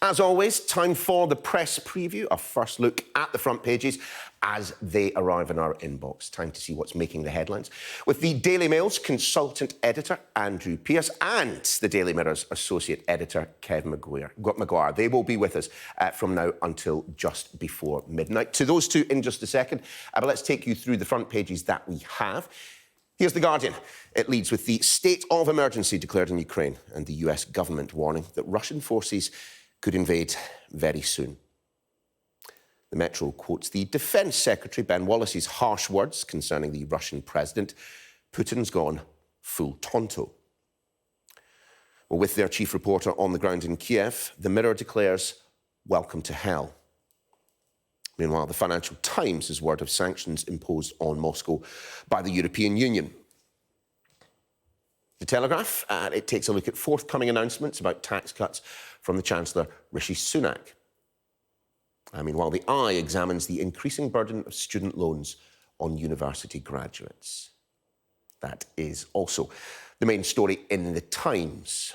As always, time for the press preview, a first look at the front pages as they arrive in our inbox. Time to see what's making the headlines with the Daily Mail's consultant editor, Andrew Pearce, and the Daily Mirror's associate editor, Kevin Maguire. They will be with us from now until just before midnight. To those two in just a second, but let's take you through the front pages that we have. Here's The Guardian. It leads with the state of emergency declared in Ukraine and the US government warning that Russian forces could invade very soon. The Metro quotes the Defence Secretary, Ben Wallace's harsh words concerning the Russian president. Putin's gone full Tonto. Well, with their chief reporter on the ground in Kiev, the Mirror declares, welcome to hell. Meanwhile, the Financial Times has word of sanctions imposed on Moscow by the European Union. The Telegraph, it takes a look at forthcoming announcements about tax cuts from the Chancellor, Rishi Sunak. Meanwhile, the Eye examines the increasing burden of student loans on university graduates. That is also the main story in the Times.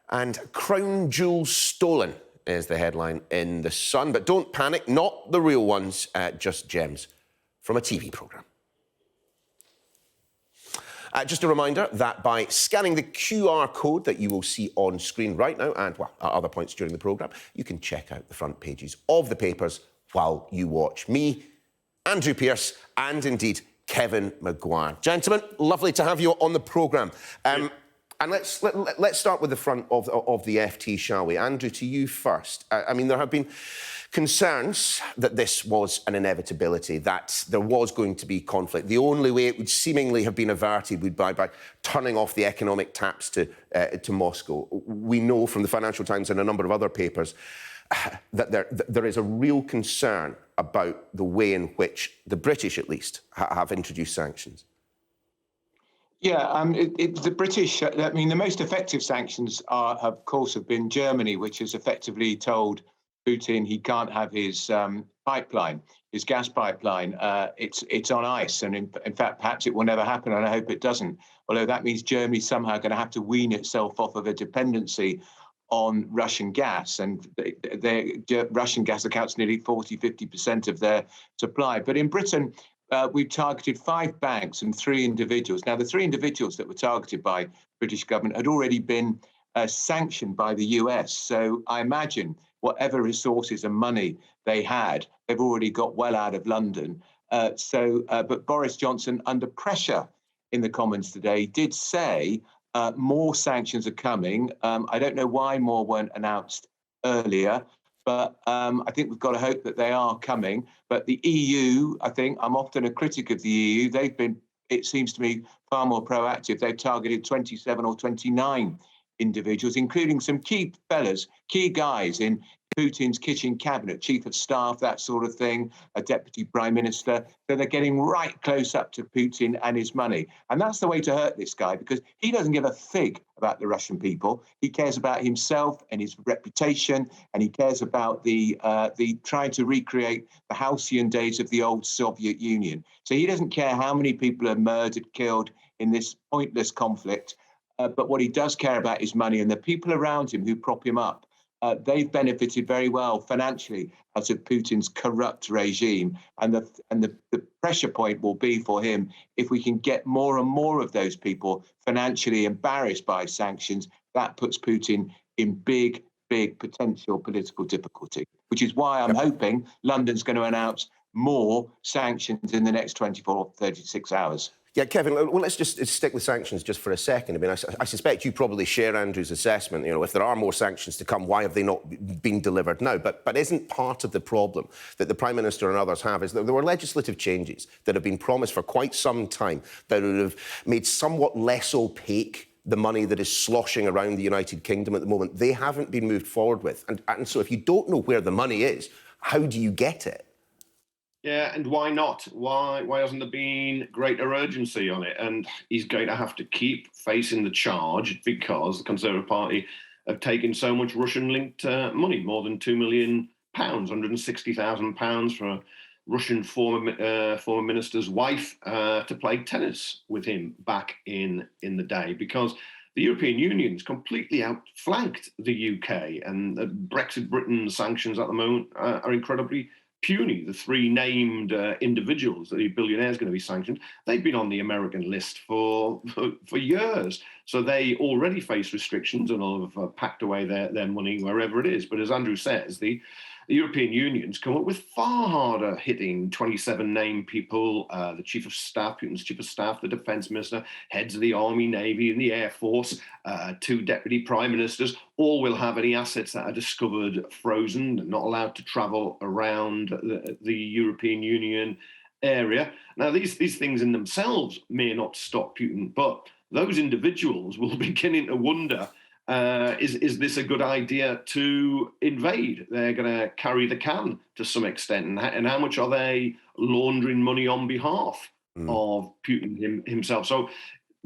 And crown jewels stolen is the headline in The Sun. But don't panic, not the real ones, just gems from a TV programme. Just a reminder that by scanning the QR code that you will see on screen right now and, well, at other points during the programme, you can check out the front pages of the papers while you watch me, Andrew Pearce, and indeed Kevin Maguire. Gentlemen, lovely to have you on the programme. And let's start with the front of the FT, shall we? Andrew, to you first. There have been concerns that this was an inevitability, that there was going to be conflict. The only way it would seemingly have been averted would be by turning off the economic taps to Moscow. We know from the Financial Times and a number of other papers that there is a real concern about the way in which the British, at least, have introduced sanctions. Yeah, the British, the most effective sanctions of course, have been Germany, which has effectively told Putin he can't have his pipeline, his gas pipeline. It's on ice. And in fact, perhaps it will never happen. And I hope it doesn't. Although that means Germany's somehow going to have to wean itself off of a dependency on Russian gas. And Russian gas accounts nearly 40-50% of their supply. But in Britain, we've targeted 5 banks and 3 individuals. Now, the 3 individuals that were targeted by British government had already been sanctioned by the US. So I imagine whatever resources and money they had, they've already got well out of London. But Boris Johnson, under pressure in the Commons today, did say more sanctions are coming. I don't know why more weren't announced earlier. But I think we've got to hope that they are coming. But the EU, I think, I'm often a critic of the EU. They've been, it seems to me, far more proactive. They've targeted 27 or 29 individuals, including some key guys in Putin's kitchen cabinet, chief of staff, that sort of thing, a deputy prime minister. So they're getting right close up to Putin and his money. And that's the way to hurt this guy, because he doesn't give a fig about the Russian people. He cares about himself and his reputation, and he cares about the trying to recreate the halcyon days of the old Soviet Union. So he doesn't care how many people are murdered, killed in this pointless conflict. But what he does care about is money, and the people around him who prop him up. They've benefited very well financially out of Putin's corrupt regime. And the pressure point will be for him if we can get more and more of those people financially embarrassed by sanctions. That puts Putin in big potential political difficulty, which is why I'm hoping London's going to announce more sanctions in the next 24 or 36 hours. Yeah, Kevin, well, let's just stick with sanctions just for a second. I suspect you probably share Andrew's assessment. If there are more sanctions to come, why have they not been delivered now? But isn't part of the problem that the Prime Minister and others have is that there were legislative changes that have been promised for quite some time that would have made somewhat less opaque the money that is sloshing around the United Kingdom at the moment. They haven't been moved forward with. And so if you don't know where the money is, how do you get it? Yeah, and why not? Why hasn't there been greater urgency on it? And he's going to have to keep facing the charge because the Conservative Party have taken so much Russian-linked money, more than £2 million, £160,000 for a Russian former minister's wife to play tennis with him back in the day. Because the European Union's completely outflanked the UK, and Brexit Britain sanctions at the moment are incredibly puny. The three named individuals, the billionaires going to be sanctioned, they've been on the American list for years. So they already face restrictions and all have packed away their money wherever it is. But as Andrew says, the European Union's come up with far harder hitting 27 named people, the chief of staff, Putin's chief of staff, the defense minister, heads of the army, navy, and the air force, two deputy prime ministers, all will have any assets that are discovered frozen and not allowed to travel around the European Union area. Now, these things in themselves may not stop Putin, but those individuals will be beginning to wonder, is this a good idea to invade? They're going to carry the can to some extent. And how much are they laundering money on behalf of Putin himself? So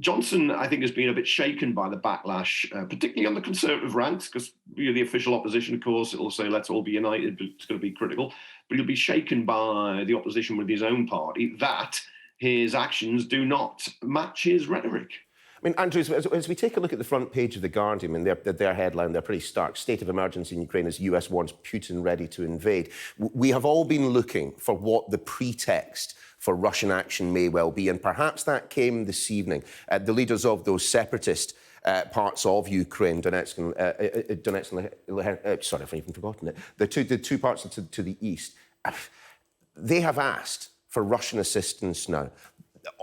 Johnson, I think, has been a bit shaken by the backlash, particularly on the Conservative ranks, because the official opposition, of course, it'll say, let's all be united, but it's going to be critical. But he'll be shaken by the opposition with his own party that his actions do not match his rhetoric. I mean, Andrew, as we take a look at the front page of The Guardian, I mean, their headline, they're pretty stark. State of emergency in Ukraine as US wants Putin ready to invade. We have all been looking for what the pretext for Russian action may well be, and perhaps that came this evening. The leaders of those separatist parts of Ukraine, Donetsk and sorry, I've even forgotten it. The two parts to the east, they have asked for Russian assistance now.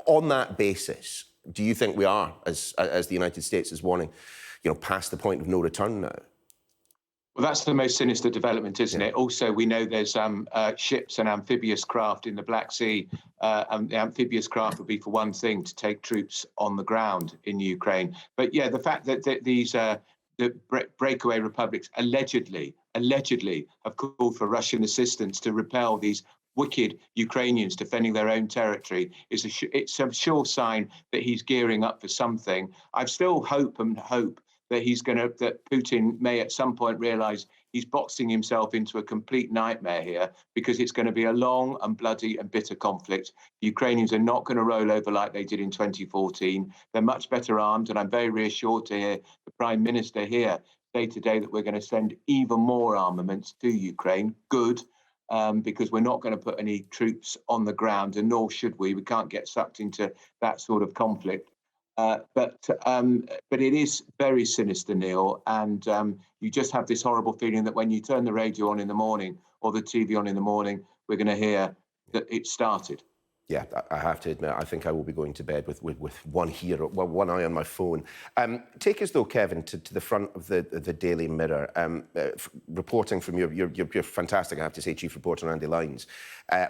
On that basis, do you think we are, as the United States is warning, past the point of no return now? Well, that's the most sinister development, isn't it? Also, we know there's ships and amphibious craft in the Black Sea, and the amphibious craft would be for one thing, to take troops on the ground in Ukraine. But yeah, the fact that these the breakaway republics allegedly have called for Russian assistance to repel these wicked Ukrainians defending their own territory it's a sure sign that he's gearing up for something. I still hope that Putin may at some point realize he's boxing himself into a complete nightmare here, because it's going to be a long and bloody and bitter conflict. The Ukrainians are not going to roll over like they did in 2014. They're much better armed, and I'm very reassured to hear the Prime Minister here say today that we're going to send even more armaments to Ukraine. Good. Because we're not going to put any troops on the ground, and nor should we. We can't get sucked into that sort of conflict. But it is very sinister, Neil, and you just have this horrible feeling that when you turn the radio on in the morning or the TV on in the morning, we're going to hear that it started. Yeah, I have to admit, I think I will be going to bed with one eye on my phone. Take us, though, Kevin, to the front of the Daily Mirror. Reporting from your fantastic, I have to say, chief reporter Andy Lyons.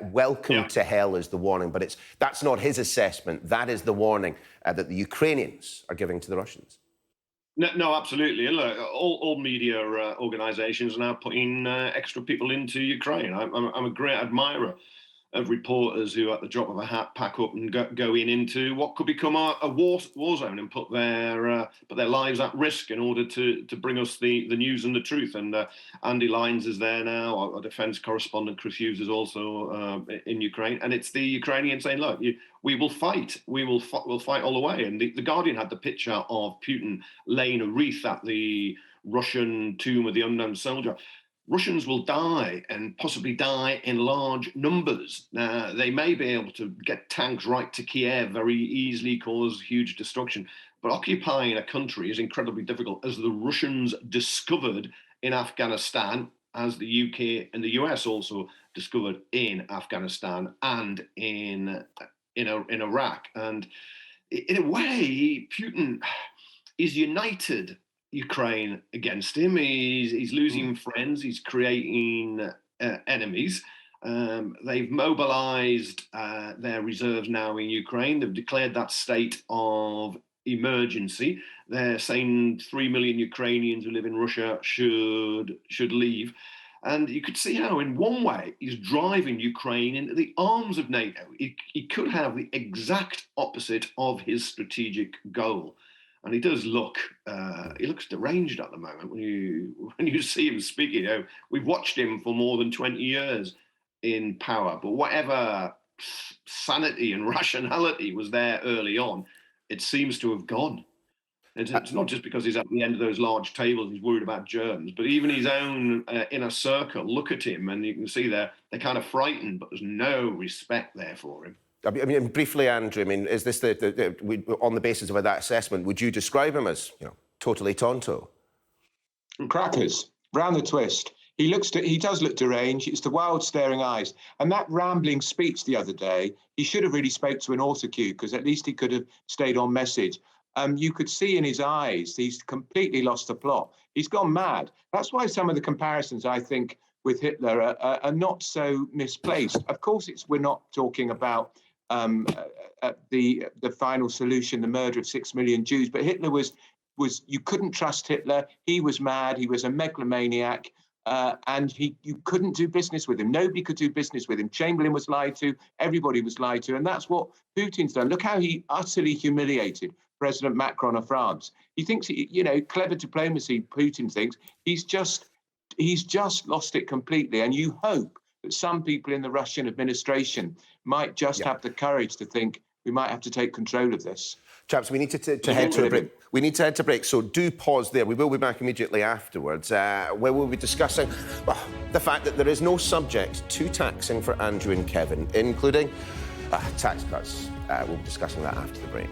Welcome to hell is the warning, but that's not his assessment. That is the warning that the Ukrainians are giving to the Russians. No, absolutely. And look, all media organisations are now putting extra people into Ukraine. I'm a great admirer of reporters who, at the drop of a hat, pack up and go into what could become a war zone and put their lives at risk in order to bring us the news and the truth. And Andy Lyons is there now. Our defence correspondent Chris Hughes is also in Ukraine, and it's the Ukrainians saying, "Look, we will fight. We'll fight all the way." And the Guardian had the picture of Putin laying a wreath at the Russian tomb of the unknown soldier. Russians will die, and possibly die in large numbers. They may be able to get tanks right to Kiev very easily, cause huge destruction. But occupying a country is incredibly difficult, as the Russians discovered in Afghanistan, as the UK and the US also discovered in Afghanistan and in Iraq. And in a way, Putin is united Ukraine against him. He's losing friends. He's creating enemies. They've mobilized their reserves now in Ukraine. They've declared that state of emergency. They're saying 3 million Ukrainians who live in Russia should leave. And you could see how, in one way, he's driving Ukraine into the arms of NATO. He could have the exact opposite of his strategic goal. And he does look, he looks deranged at the moment when you see him speaking. We've watched him for more than 20 years in power, but whatever sanity and rationality was there early on, it seems to have gone. It's not just because he's at the end of those large tables, he's worried about germs, but even his own inner circle look at him and you can see they're kind of frightened, but there's no respect there for him. I mean, briefly, Andrew, I mean, is this on the basis of that assessment, would you describe him as, totally tonto? Crackers, round the twist. He does look deranged. It's the wild staring eyes. And that rambling speech the other day, he should have really spoke to an autocue because at least he could have stayed on message. You could see in his eyes, he's completely lost the plot. He's gone mad. That's why some of the comparisons, I think, with Hitler are not so misplaced. Of course, we're not talking about the final solution, the murder of 6 million Jews, but Hitler was you couldn't trust Hitler. He was mad. He was a megalomaniac. And you couldn't do business with him. Nobody could do business with him. Chamberlain was lied to. Everybody was lied to. And that's what Putin's done. Look how he utterly humiliated President Macron of France. He thinks, clever diplomacy, Putin thinks. He's just lost it completely. And you hope that some people in the Russian administration might just have the courage to think we might have to take control of this. Chaps, we need to head to a break. We need to head to break, so do pause there. We will be back immediately afterwards, where we'll be discussing the fact that there is no subject to taxing for Andrew and Kevin, including tax cuts. We'll be discussing that after the break.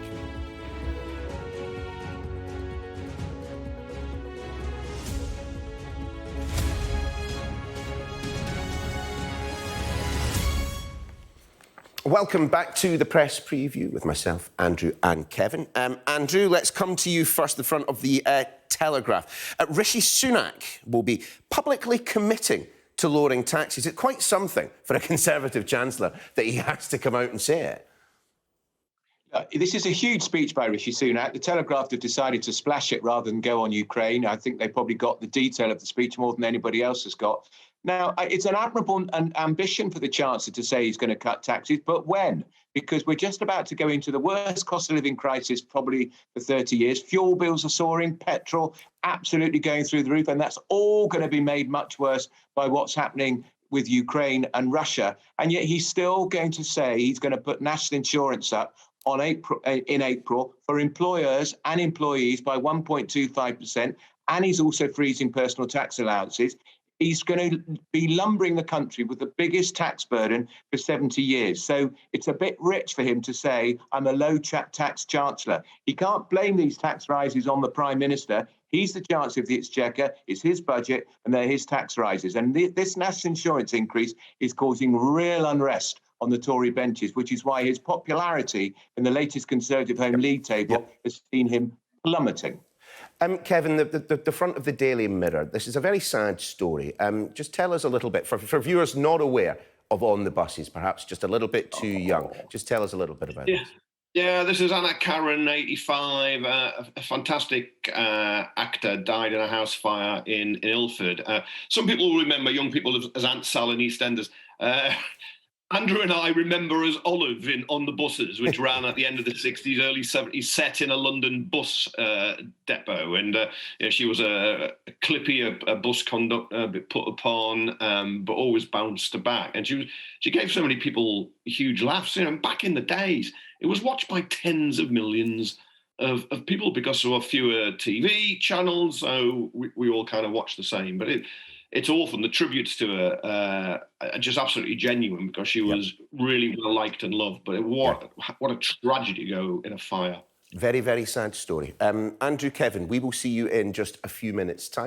Welcome back to the press preview with myself, Andrew and Kevin. Andrew, let's come to you first, the front of the Telegraph. Rishi Sunak will be publicly committing to lowering taxes. It's quite something for a Conservative Chancellor that he has to come out and say it. This is a huge speech by Rishi Sunak. The Telegraph have decided to splash it rather than go on Ukraine. I think they probably got the detail of the speech more than anybody else has got. Now, it's an admirable ambition for the Chancellor to say he's going to cut taxes, but when? Because we're just about to go into the worst cost of living crisis probably for 30 years. Fuel bills are soaring, petrol absolutely going through the roof, and that's all going to be made much worse by what's happening with Ukraine and Russia. And yet he's still going to say he's going to put national insurance up in April for employers and employees by 1.25%, and he's also freezing personal tax allowances. He's going to be lumbering the country with the biggest tax burden for 70 years. So it's a bit rich for him to say, I'm a low tax chancellor. He can't blame these tax rises on the Prime Minister. He's the Chancellor of the Exchequer, it's his budget, and they're his tax rises. And this national insurance increase is causing real unrest on the Tory benches, which is why his popularity in the latest Conservative Home League table has seen him plummeting. Kevin, the front of the Daily Mirror, this is a very sad story. Just tell us a little bit, for viewers not aware of On the Buses, perhaps just a little bit too young, just tell us a little bit about it. Yeah, this is Anna Karen, 85, a fantastic actor, died in a house fire in Ilford. Some people will remember young people as Aunt Sal in EastEnders. Andrew and I remember as Olive in On the Buses, which ran at the end of the 60s, early 70s, set in a London bus depot. And she was a clippy, a bus conductor, a bit put upon, but always bounced back. And she gave so many people huge laughs. Back in the days, it was watched by tens of millions of people because there were fewer TV channels. So we all kind of watched the same. But it's awful. And the tributes to her are just absolutely genuine because she was really well liked and loved. But what a tragedy to go in a fire. Very, very sad story. Andrew, Kevin, we will see you in just a few minutes' time.